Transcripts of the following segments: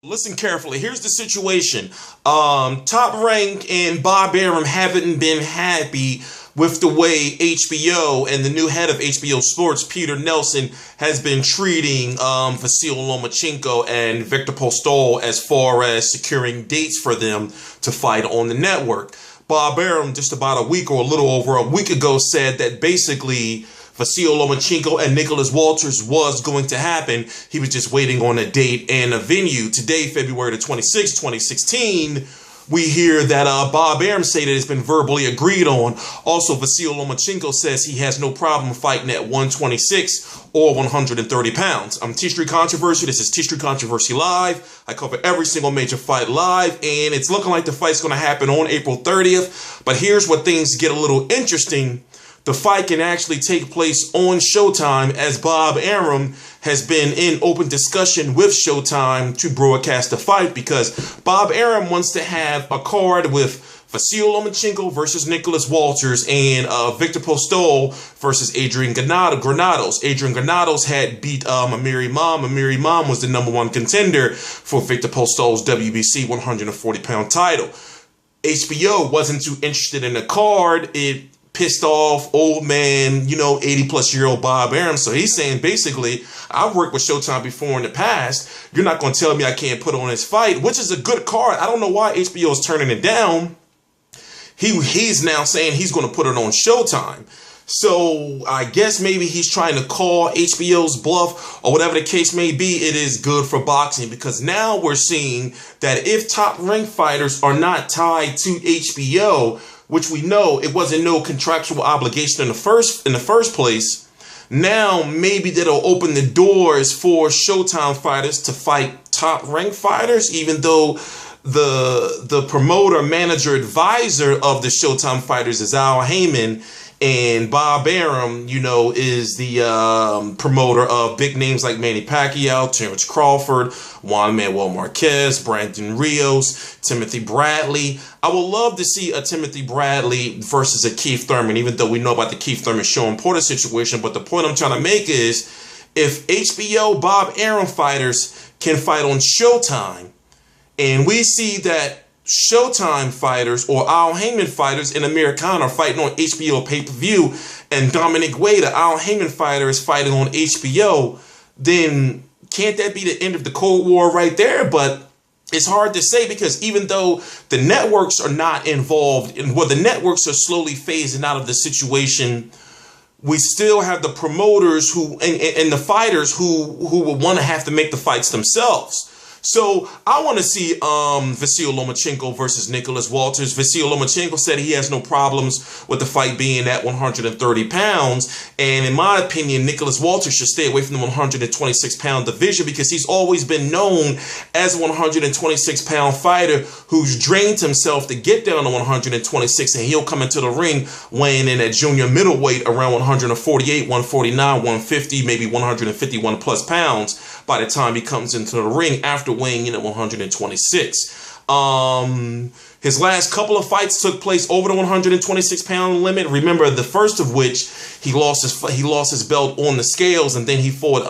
Listen carefully. Here's the situation. Top Rank and Bob Arum haven't been happy with the way HBO and the new head of HBO Sports, Peter Nelson, has been treating Vasyl Lomachenko and Viktor Postol as far as securing dates for them to fight on the network. Bob Arum, just about a week or a little over a week ago, said that basically Vasyl Lomachenko and Nicholas Walters was going to happen. He was just waiting on a date and a venue. Today, February the 26th, 2016, we hear that Bob Arum say that it's been verbally agreed on. Also, Vasyl Lomachenko says he has no problem fighting at 126 or 130 pounds. I'm T Street Controversy. This is T Street Controversy Live. I cover every single major fight live, and it's looking like the fight's going to happen on April 30th. But here's where things get a little interesting. The fight can actually take place on Showtime, as Bob Arum has been in open discussion with Showtime to broadcast the fight, because Bob Arum wants to have a card with Vasyl Lomachenko versus Nicholas Walters and Viktor Postol versus Adrian Granados. Adrian Granados had beat Amir Imam. Amir Imam was the #1 contender for Viktor Postol's WBC 140-pound title. HBO wasn't too interested in the card. It pissed off old man, 80-plus-year-old Bob Arum. So he's saying, basically, I've worked with Showtime before in the past. You're not going to tell me I can't put on this fight, which is a good card. I don't know why HBO is turning it down. He's now saying he's going to put it on Showtime. So I guess maybe he's trying to call HBO's bluff, or whatever the case may be. It is good for boxing, because now we're seeing that if top-ranked fighters are not tied to HBO, which we know it wasn't no contractual obligation in the first place, now maybe that'll open the doors for Showtime fighters to fight top-ranked fighters, even though the promoter, manager, advisor of the Showtime fighters is Al Heyman, and Bob Arum, is the promoter of big names like Manny Pacquiao, Terrence Crawford, Juan Manuel Marquez, Brandon Rios, Timothy Bradley. I would love to see a Timothy Bradley versus a Keith Thurman, even though we know about the Keith Thurman Sean Porter situation. But the point I'm trying to make is, if HBO Bob Arum fighters can fight on Showtime, and we see that Showtime fighters or Al Heyman fighters and Amir Khan are fighting on HBO pay-per-view, and Dominic Wade, the Al Heyman fighter, is fighting on HBO, then can't that be the end of the Cold War right there? But it's hard to say, because even though the networks are not involved, the networks are slowly phasing out of the situation, we still have the promoters who and the fighters who will want to have to make the fights themselves. So I want to see Vasyl Lomachenko versus Nicholas Walters. Vasyl Lomachenko said he has no problems with the fight being at 130 pounds. And in my opinion, Nicholas Walters should stay away from the 126-pound division, because he's always been known as a 126-pound fighter who's drained himself to get down to 126, and he'll come into the ring weighing in at junior middleweight around 148, 149, 150, maybe 151-plus pounds by the time he comes into the ring, after weighing in at 126. His last couple of fights took place over the 126-pound limit. Remember, the first of which he lost his belt on the scales, and then he fought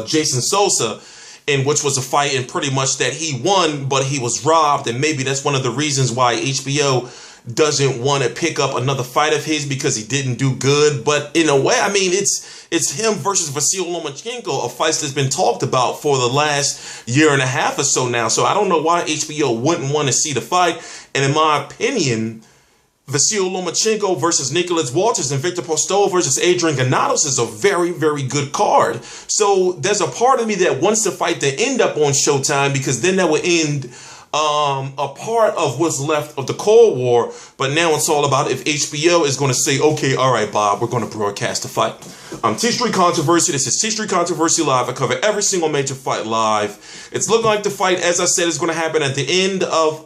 Jason Sosa, in which was a fight in pretty much that he won, but he was robbed. And maybe that's one of the reasons why HBO doesn't want to pick up another fight of his, because he didn't do good. But in a way, I mean, it's him versus Vasyl Lomachenko, a fight that's been talked about for the last year and a half or so now. So I don't know why HBO wouldn't want to see the fight. And in my opinion, Vasyl Lomachenko versus Nicholas Walters and Viktor Postol versus Adrian Granados is a very, very good card. So there's a part of me that wants the fight to end up on Showtime, because then that would end a part of what's left of the Cold War. But now it's all about if HBO is going to say, okay, all right, Bob, we're going to broadcast the fight. I'm T Street Controversy. This is T Street Controversy Live. I cover every single major fight live. It's looking like the fight, as I said, is going to happen at the end of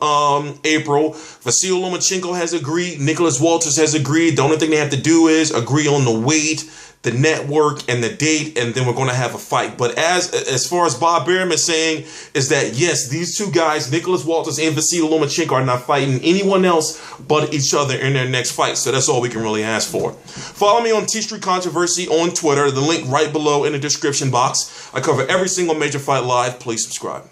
April. Vasyl Lomachenko has agreed. Nicholas Walters has agreed. The only thing they have to do is agree on the weight the network, and the date, and then we're going to have a fight. But as far as Bob Arum is saying, is that yes, these two guys, Nicholas Walters and Vasyl Lomachenko, are not fighting anyone else but each other in their next fight. So that's all we can really ask for. Follow me on T Street Controversy on Twitter. The link right below in the description box. I cover every single major fight live. Please subscribe.